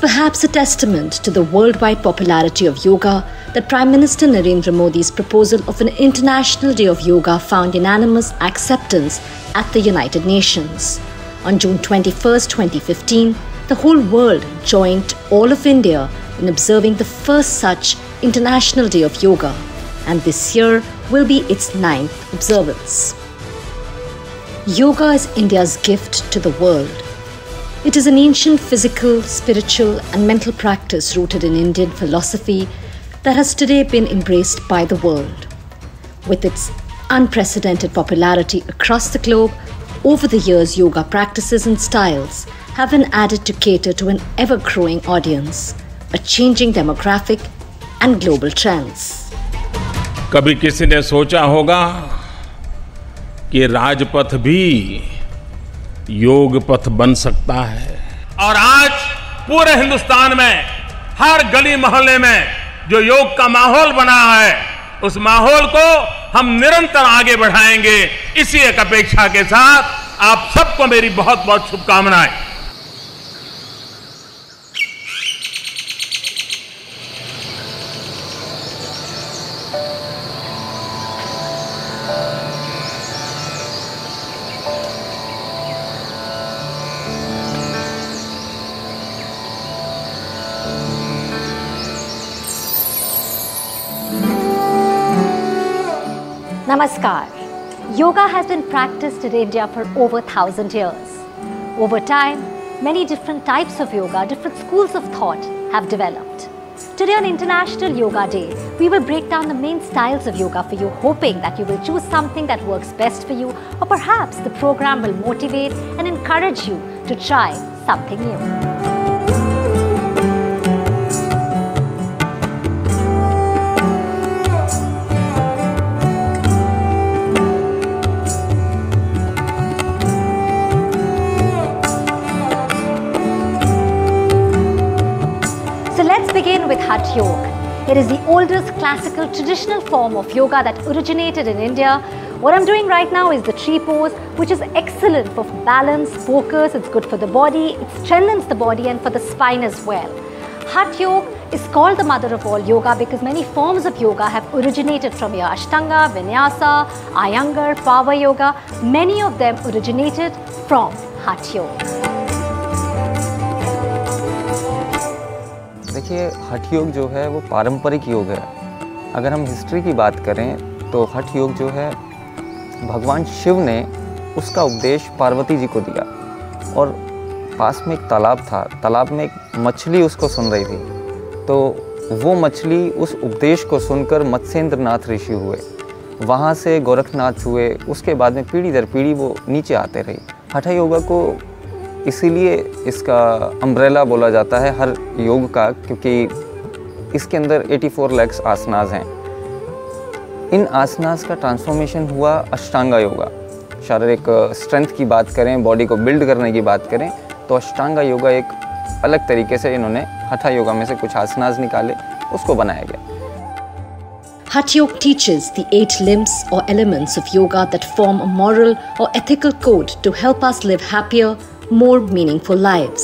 perhaps a testament to the worldwide popularity of yoga that Prime Minister Narendra Modi's proposal of an International Day of Yoga found unanimous acceptance at the United Nations. On June 21, 2015, the whole world joined all of India in observing the first such International Day of Yoga, and this year will be its 9th observance. Yoga is India's gift to the world. It is an ancient physical, spiritual and mental practice rooted in Indian philosophy that has today been embraced by the world. With its unprecedented popularity across the globe, over the years yoga practices and styles have been added to cater to an ever-growing audience, a changing demographic and global trends. कभी किसी ने सोचा होगा कि राजपथ भी योग पथ बन सकता है, और आज पूरे हिंदुस्तान में हर गली मोहल्ले में जो योग का माहौल बना है, उस माहौल को हम निरंतर आगे बढ़ाएंगे। इसी एक अपेक्षा के साथ आप सबको मेरी बहुत बहुत शुभकामनाएं। Namaskar. Yoga has been practiced in India for over 1,000 years. Over time, many different types of yoga, different schools of thought have developed. Today on International Yoga Day, we will break down the main styles of yoga for you, hoping that you will choose something that works best for you, or perhaps the program will motivate and encourage you to try something new. Begin with Hatha Yoga. It is the oldest classical traditional form of yoga that originated in India. What I'm doing right now is the tree pose, which is excellent for balance, focus, it's good for the body, it strengthens the body and for the spine as well. Hatha Yoga is called the mother of all yoga because many forms of yoga have originated from here. Ashtanga, Vinyasa, Iyengar, Power Yoga, many of them originated from Hatha Yoga. देखिए, हठ योग जो है वो पारंपरिक योग है। अगर हम हिस्ट्री की बात करें तो हठ योग जो है भगवान शिव ने उसका उपदेश पार्वती जी को दिया, और पास में एक तालाब था, तालाब में एक मछली उसको सुन रही थी, तो वो मछली उस उपदेश को सुनकर मत्स्येंद्रनाथ ऋषि हुए, वहाँ से गोरखनाथ हुए, उसके बाद में पीढ़ी दर पीढ़ी वो नीचे आते रही। हठ योगा को इसीलिए इसका अम्ब्रेला बोला जाता है हर योग का, क्योंकि इसके अंदर 84 लाख आसनास हैं। इन आसनास का ट्रांसफॉर्मेशन हुआ अष्टांगा योगा। शारीरिक स्ट्रेंथ की बात करें, बॉडी को बिल्ड करने की बात करें, तो अष्टांगा योगा एक अलग तरीके से इन्होंने हठ योगा में से कुछ आसनास निकाले, उसको बनाया गया। Hatha Yoga teaches the 8 limbs or elements of yoga that form a moral or ethical code to help us live happier, more meaningful lives.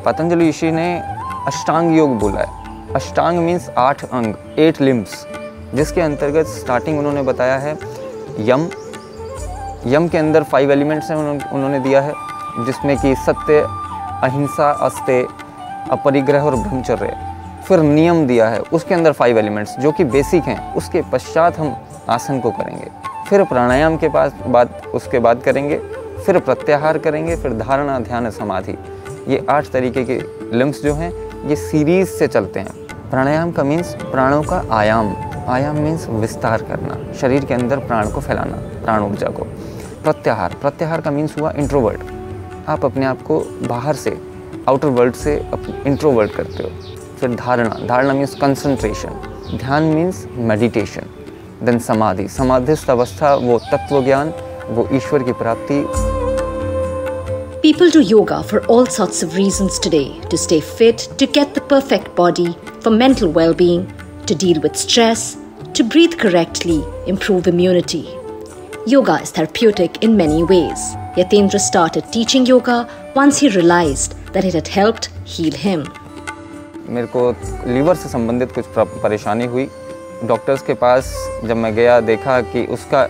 Patanjali ऋषि ने अष्टांग योग बोला है। अष्टांग मीन्स 8 अंग, 8 लिम्स, जिसके अंतर्गत स्टार्टिंग उन्होंने बताया है यम। यम के अंदर 5 एलिमेंट्स हैं उन्होंने दिया है, जिसमें कि सत्य, अहिंसा, अस्तेय, अपरिग्रह और ब्रह्मचर्य। फिर नियम दिया है, उसके अंदर 5 एलिमेंट्स जो कि बेसिक हैं। उसके पश्चात हम आसन को करेंगे, फिर प्राणायाम के उसके बाद करेंगे, फिर प्रत्याहार करेंगे, फिर धारणा, ध्यान, समाधि। ये 8 तरीके के लिम्स जो हैं ये सीरीज से चलते हैं। प्राणायाम का मीन्स प्राणों का आयाम, आयाम मीन्स विस्तार करना, शरीर के अंदर प्राण को फैलाना, प्राण ऊर्जा को। प्रत्याहार, प्रत्याहार का मीन्स हुआ इंट्रोवर्ट, आप अपने आप को बाहर से, आउटर वर्ल्ड से इंट्रोवर्ट करते हो। फिर धारणा, धारणा मीन्स कंसंट्रेशन, ध्यान मीन्स मेडिटेशन। देन समाधि, समाधिस्थ अवस्था, वो तत्व ज्ञान, वो ईश्वर की प्राप्ति। People do yoga for all sorts of reasons today, to stay fit, to get the perfect body, for mental well-being, to deal with stress, to breathe correctly, improve immunity. Yoga is therapeutic in many ways. Yatendra started teaching yoga once he realized that it had helped heal him. मेरे को liver से संबंधित कुछ परेशानी हुई। Doctors के पास जब मैं गया, देखा कि उसका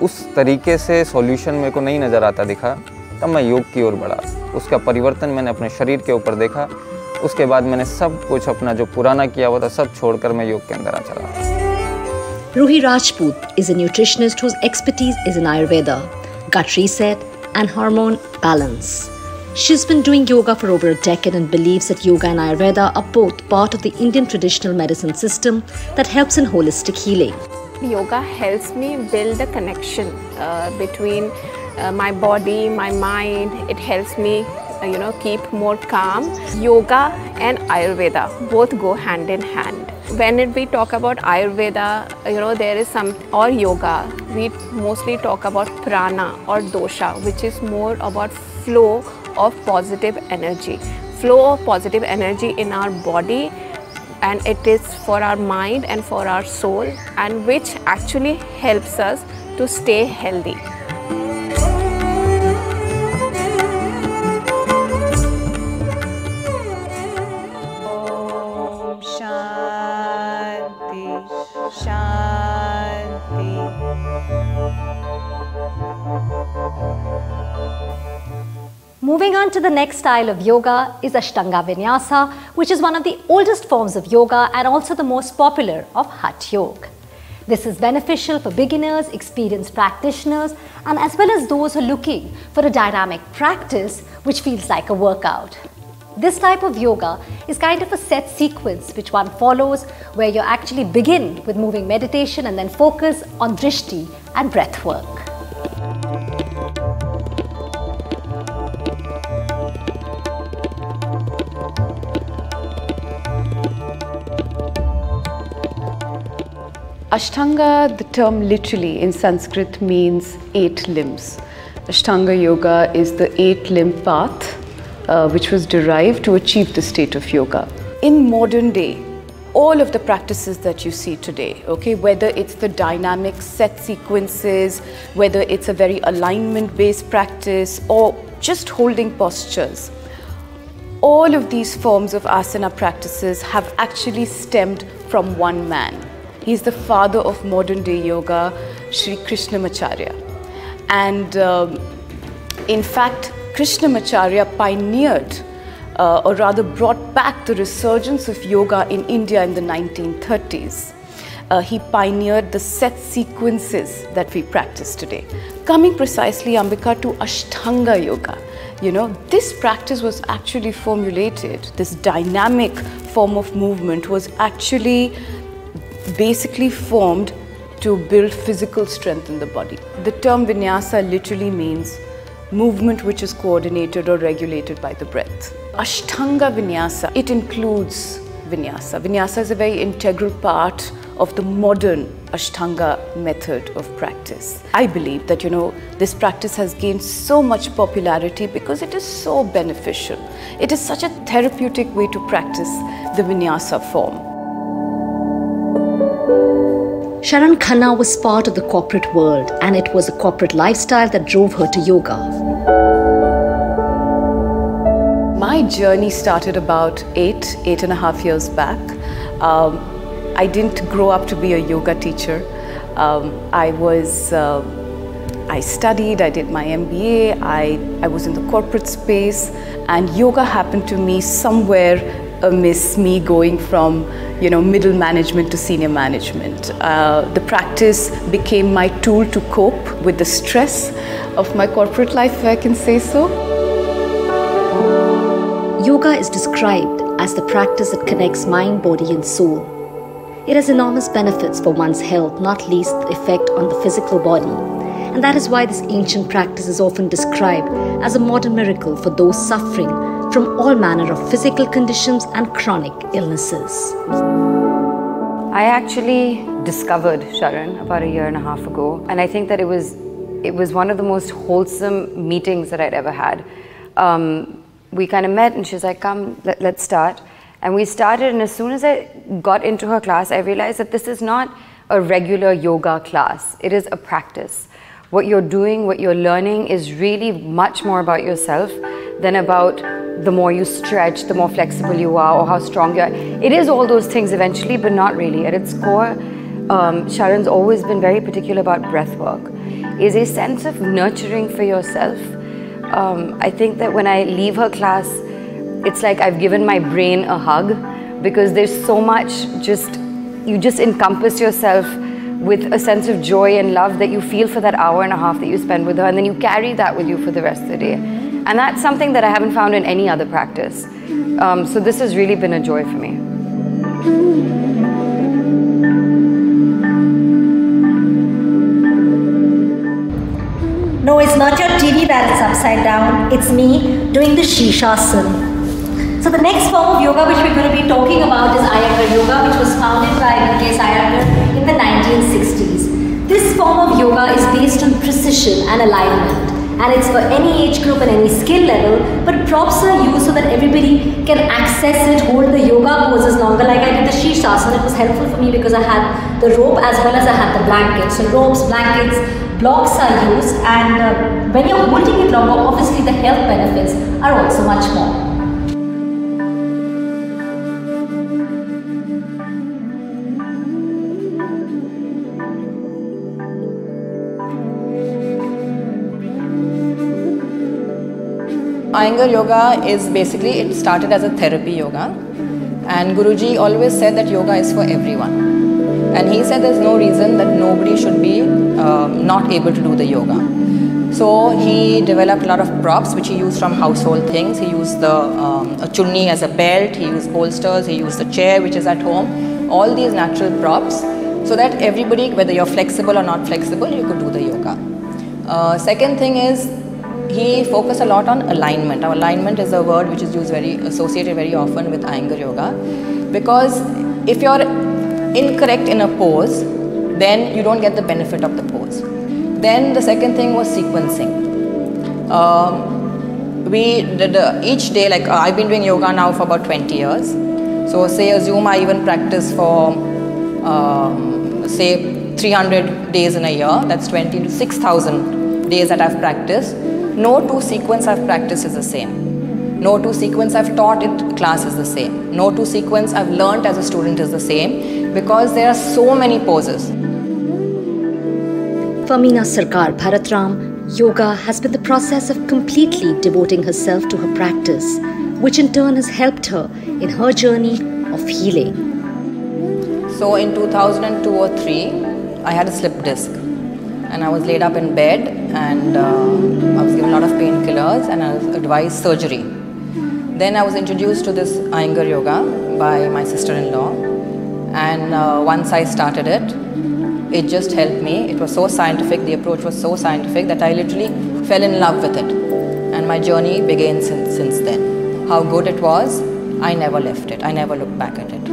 उस तरीके से सॉल्यूशन मेरे को नहीं नज़र आता दिखा, तब मैं योग की ओर बढ़ा। उसका परिवर्तन मैंने अपने शरीर के ऊपर देखा। उसके बाद मैंने सब कुछ अपना जो पुराना किया हुआ था सब छोड़कर मैं योग के अंदर आ चला। Ruhi Rajput is a nutritionist whose expertise is in Ayurveda, gut reset and hormone balance. She's been doing yoga for over a decade and believes that yoga and Ayurveda are both part of the Indian traditional medicine system that helps in holistic healing. Yoga helps me build a connection between my body, my mind. It helps me keep more calm. Yoga and Ayurveda both go hand in hand. When we talk about Ayurveda, there is or yoga, we mostly talk about prana or dosha, which is more about flow of positive energy. Flow of positive energy in our body, and it is for our mind and for our soul, and which actually helps us to stay healthy. Moving on to the next style of yoga is Ashtanga Vinyasa, which is one of the oldest forms of yoga and also the most popular of Hatha Yoga. This is beneficial for beginners, experienced practitioners, and as well as those who are looking for a dynamic practice which feels like a workout. This type of yoga is kind of a set sequence which one follows, where you actually begin with moving meditation and then focus on drishti and breath work. Ashtanga, the term literally in Sanskrit means 8 limbs. Ashtanga yoga is the 8-limb path which was derived to achieve the state of yoga. In modern day, all of the practices that you see today, whether it's the dynamic set sequences, whether it's a very alignment-based practice, or just holding postures, all of these forms of asana practices have actually stemmed from one man. He's the father of modern day yoga, Sri Krishnamacharya. And in fact, Krishnamacharya pioneered or rather brought back the resurgence of yoga in India in the 1930s. He pioneered the set sequences that we practice today. Coming precisely, Ambika, to Ashtanga yoga, this practice was actually formulated, this dynamic form of movement was actually basically formed to build physical strength in the body. The term vinyasa literally means movement which is coordinated or regulated by the breath. Ashtanga Vinyasa, it includes Vinyasa. Vinyasa is a very integral part of the modern Ashtanga method of practice. I believe that, this practice has gained so much popularity because it is so beneficial. It is such a therapeutic way to practice the Vinyasa form. Sharan Khanna was part of the corporate world, and it was a corporate lifestyle that drove her to yoga. My journey started about 8.5 years back. I didn't grow up to be a yoga teacher. I studied, I did my MBA, I was in the corporate space, and yoga happened to me somewhere amidst me going from middle management to senior management. The practice became my tool to cope with the stress of my corporate life, if I can say so. Yoga is described as the practice that connects mind, body and soul. It has enormous benefits for one's health, not least the effect on the physical body. And that is why this ancient practice is often described as a modern miracle for those suffering from all manner of physical conditions and chronic illnesses. I actually discovered Sharan about 1.5 years ago, and I think that it was one of the most wholesome meetings that I'd ever had. We kind of met and she's like, come, let's start. And we started, and as soon as I got into her class, I realized that this is not a regular yoga class. It is a practice. What you're doing, what you're learning is really much more about yourself than about the more you stretch, the more flexible you are, or how strong you are. It is all those things eventually, but not really. At its core, Sharon's always been very particular about breath work. Is a sense of nurturing for yourself. I think that when I leave her class, it's like I've given my brain a hug, because there's so much, you just encompass yourself with a sense of joy and love that you feel for that hour and a half that you spend with her, and then you carry that with you for the rest of the day. And that's something that I haven't found in any other practice. So this has really been a joy for me. No, it's not your TV that is upside down. It's me doing the Shishasana. So the next form of yoga which we're going to be talking about is Iyengar Yoga, which was founded by Iyengar in the 1960s. This form of yoga is based on precision and alignment, and it's for any age group and any skill level, but props are used so that everybody can access it, hold the yoga poses longer. Like I did the Shishasana, it was helpful for me because I had the rope as well as I had the blanket. So ropes, blankets, blocks are used, and when you're holding it longer, obviously the health benefits are also much more. Iyengar Yoga is basically, it started as a therapy yoga, and Guruji always said that yoga is for everyone, and he said there's no reason that nobody should be not able to do the yoga. So he developed a lot of props which he used from household things. He used a chunni as a belt, he used bolsters, he used the chair which is at home, all these natural props, so that everybody, whether you're flexible or not flexible, you could do the yoga. Second thing is, he focused a lot on alignment. Now, alignment is a word which is used associated very often with Iyengar Yoga, because if you're incorrect in a pose, then you don't get the benefit of the pose. Then the second thing was sequencing. We did each day, like I've been doing yoga now for about 20 years. So say assume I even practice for say 300 days in a year, that's 20 to 6,000 days that I've practiced. No two sequence I've practiced is the same. No two sequence I've taught in class is the same. No two sequence I've learnt as a student is the same, because there are so many poses. For Meena Sarkar Bharatram, yoga has been the process of completely devoting herself to her practice, which in turn has helped her in her journey of healing. So in 2002 or 3, I had a slip disc. And I was laid up in bed, and I was given a lot of painkillers, and I was advised surgery. Then I was introduced to this Iyengar Yoga by my sister-in-law, and once I started it, it just helped me. It was so scientific, the approach was so scientific that I literally fell in love with it, and my journey began since then. How good it was, I never left it, I never looked back at it.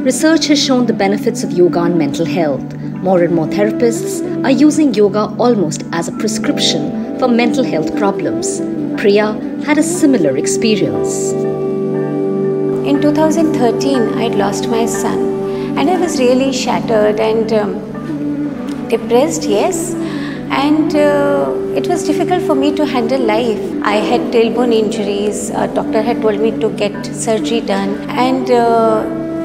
Research has shown the benefits of yoga on mental health. More and more therapists are using yoga almost as a prescription for mental health problems. Priya had a similar experience. In 2013, I'd lost my son, and I was really shattered and depressed, yes. And it was difficult for me to handle life. I had tailbone injuries. A doctor had told me to get surgery done. And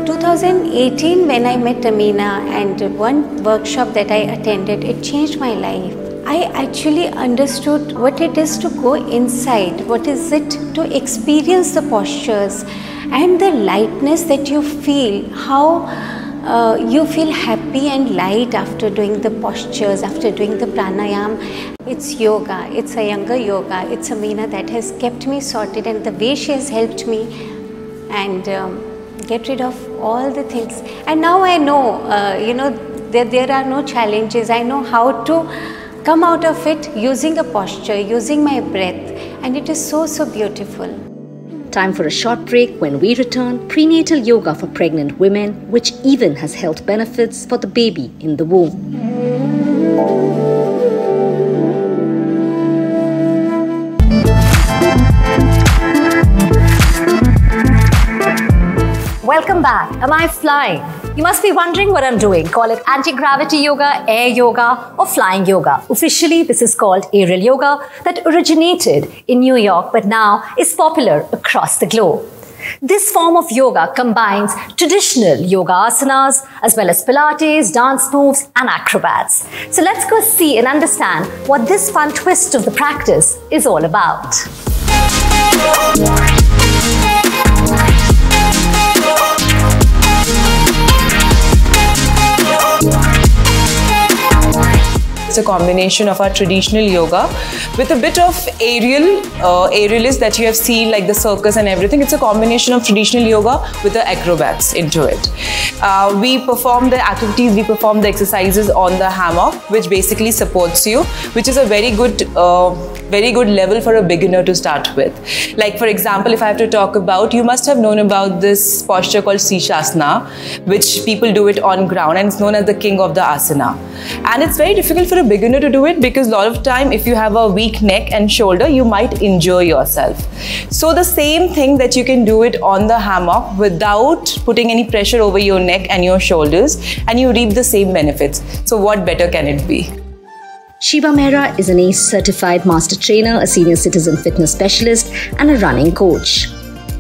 2018, when I met Ameena, and one workshop that I attended, it changed my life. I actually understood what it is to go inside, what is it to experience the postures and the lightness that you feel, how you feel happy and light after doing the postures, after doing the pranayam. It's yoga, it's Iyengar Yoga, it's Ameena that has kept me sorted, and the way she has helped me and get rid of all the things. And now I know, that there are no challenges. I know how to come out of it using a posture, using my breath, and it is so, so beautiful. Time for a short break. When we return, prenatal yoga for pregnant women, which even has health benefits for the baby in the womb. Welcome back. Am I flying? You must be wondering what I'm doing. Call it anti-gravity yoga, air yoga, or flying yoga. Officially, this is called aerial yoga that originated in New York but now is popular across the globe. This form of yoga combines traditional yoga asanas as well as Pilates, dance moves and acrobats. So let's go see and understand what this fun twist of the practice is all about. It's a combination of our traditional yoga with a bit of aerialist that you have seen, like the circus and everything. It's a combination of traditional yoga with the acrobats into it. We perform the activities, we perform the exercises on the hammock, which basically supports you, which is a very good level for a beginner to start with. Like for example, if I have to talk about, you must have known about this posture called Shishasana, which people do it on ground, and it's known as the king of the asana. And it's very difficult for a beginner to do it because a lot of time if you have a weak neck and shoulder, you might injure yourself. So the same thing that you can do it on the hammock without putting any pressure over your neck and your shoulders, and you reap the same benefits. So what better can it be? Shiba Mehra is an ACE certified master trainer, a senior citizen fitness specialist and a running coach.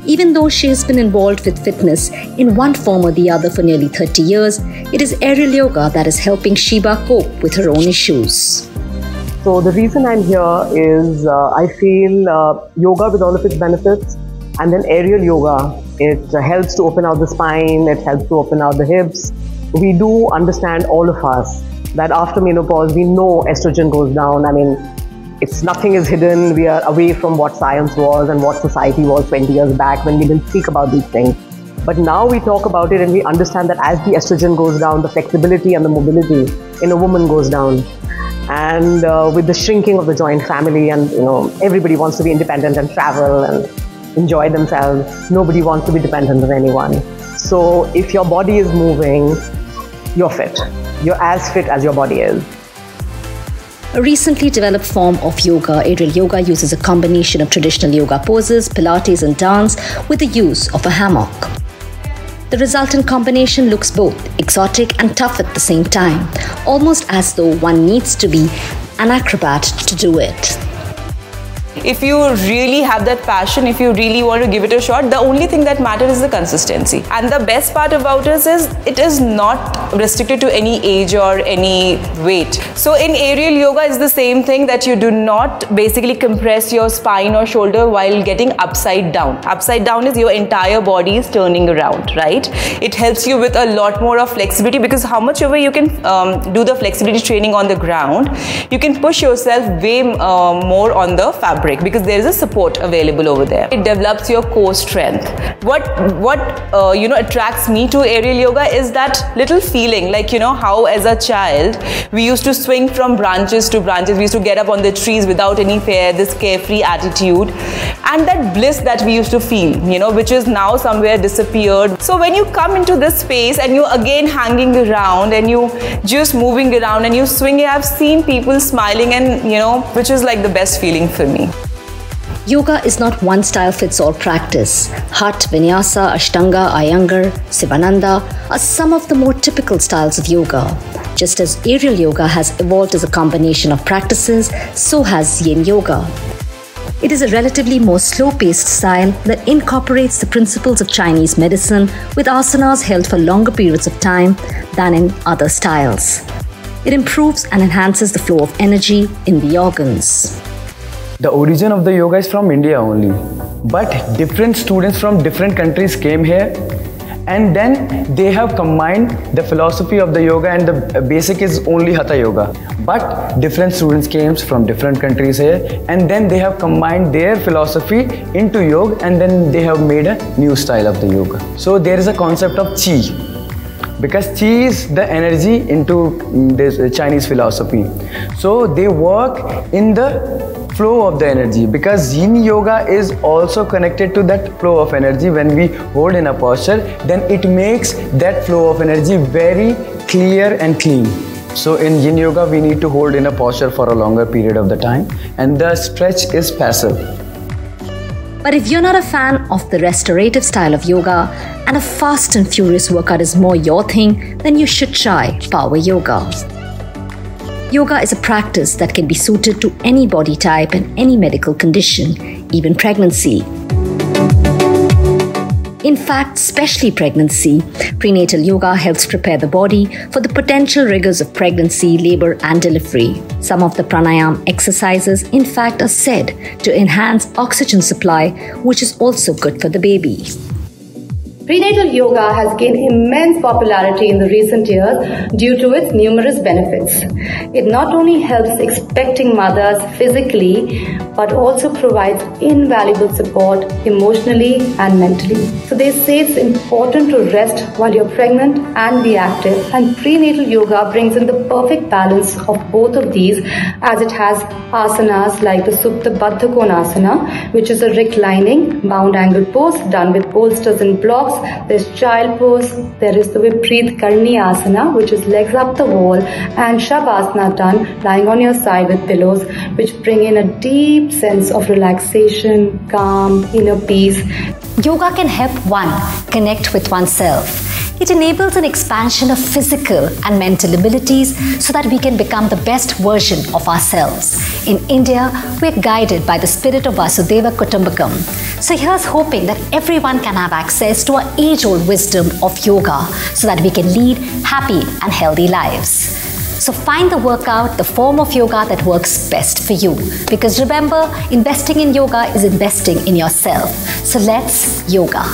Even though she has been involved with fitness in one form or the other for nearly 30 years, it is aerial yoga that is helping Shiba cope with her own issues. So the reason I'm here is I feel yoga with all of its benefits, and then aerial yoga, it helps to open out the spine, it helps to open out the hips. We do understand, all of us, that after menopause we know estrogen goes down. I mean, nothing is hidden. We are away from what science was and what society was 20 years back when we didn't speak about these things. But now we talk about it and we understand that as the estrogen goes down, the flexibility and the mobility in a woman goes down. And with the shrinking of the joint family, and everybody wants to be independent and travel and enjoy themselves. Nobody wants to be dependent on anyone. So if your body is moving, you're fit. You're as fit as your body is. A recently developed form of yoga, aerial yoga uses a combination of traditional yoga poses, Pilates and dance with the use of a hammock. The resultant combination looks both exotic and tough at the same time, almost as though one needs to be an acrobat to do it. If you really have that passion, if you really want to give it a shot, the only thing that matters is the consistency. And the best part about it is it is not restricted to any age or any weight. So in aerial yoga, it's the same thing, that you do not basically compress your spine or shoulder while getting upside down. Upside down is your entire body is turning around, right? It helps you with a lot more of flexibility, because how much ever you can do the flexibility training on the ground, you can push yourself way more on the fabric, because there is a support available over there. It develops your core strength. What attracts me to aerial yoga is that little feeling, like how as a child we used to swing from branches to branches, we used to get up on the trees without any fear, this carefree attitude, and that bliss that we used to feel, which is now somewhere disappeared. So when you come into this space and you again hanging around and you just moving around and you swing, I've seen people smiling, and which is like the best feeling for me. Yoga is not one style fits all practice. Hatha, Vinyasa, Ashtanga, Iyengar, Sivananda are some of the more typical styles of yoga. Just as aerial yoga has evolved as a combination of practices, so has Yin yoga. It is a relatively more slow-paced style that incorporates the principles of Chinese medicine with asanas held for longer periods of time than in other styles. It improves and enhances the flow of energy in the organs. The origin of the yoga is from India only, but different students from different countries came here, and then they have combined the philosophy of the yoga, and the basic is only Hatha yoga. But different students came from different countries here, and then they have combined their philosophy into yoga, and then they have made a new style of the yoga. So there is a concept of Qi, because Qi is the energy into this Chinese philosophy. So they work in the flow of the energy, because Yin yoga is also connected to that flow of energy. When we hold in a posture, then it makes that flow of energy very clear and clean. So in Yin yoga, we need to hold in a posture for a longer period of the time, and the stretch is passive. But if you're not a fan of the restorative style of yoga and a fast and furious workout is more your thing, then you should try power yoga. Yoga is a practice that can be suited to any body type and any medical condition, even pregnancy. In fact, especially pregnancy, prenatal yoga helps prepare the body for the potential rigors of pregnancy, labor, and delivery. Some of the pranayama exercises, in fact, are said to enhance oxygen supply, which is also good for the baby. Prenatal yoga has gained immense popularity in the recent years due to its numerous benefits. It not only helps expecting mothers physically, but also provides invaluable support emotionally and mentally. So they say it's important to rest while you're pregnant and be active. And prenatal yoga brings in the perfect balance of both of these, as it has asanas like the Supta Baddha Konasana, which is a reclining bound angle pose done with bolsters and blocks. There's child pose, there is the Vipreet Karni Asana, which is legs up the wall, and Shavasana done lying on your side with pillows, which bring in a deep sense of relaxation, calm, inner peace. Yoga can help one connect with oneself. It enables an expansion of physical and mental abilities so that we can become the best version of ourselves. In India, we're guided by the spirit of Vasudhaiva Kutumbakam. So here's hoping that everyone can have access to our age-old wisdom of yoga so that we can lead happy and healthy lives. So find the workout, the form of yoga that works best for you. Because remember, investing in yoga is investing in yourself. So let's yoga.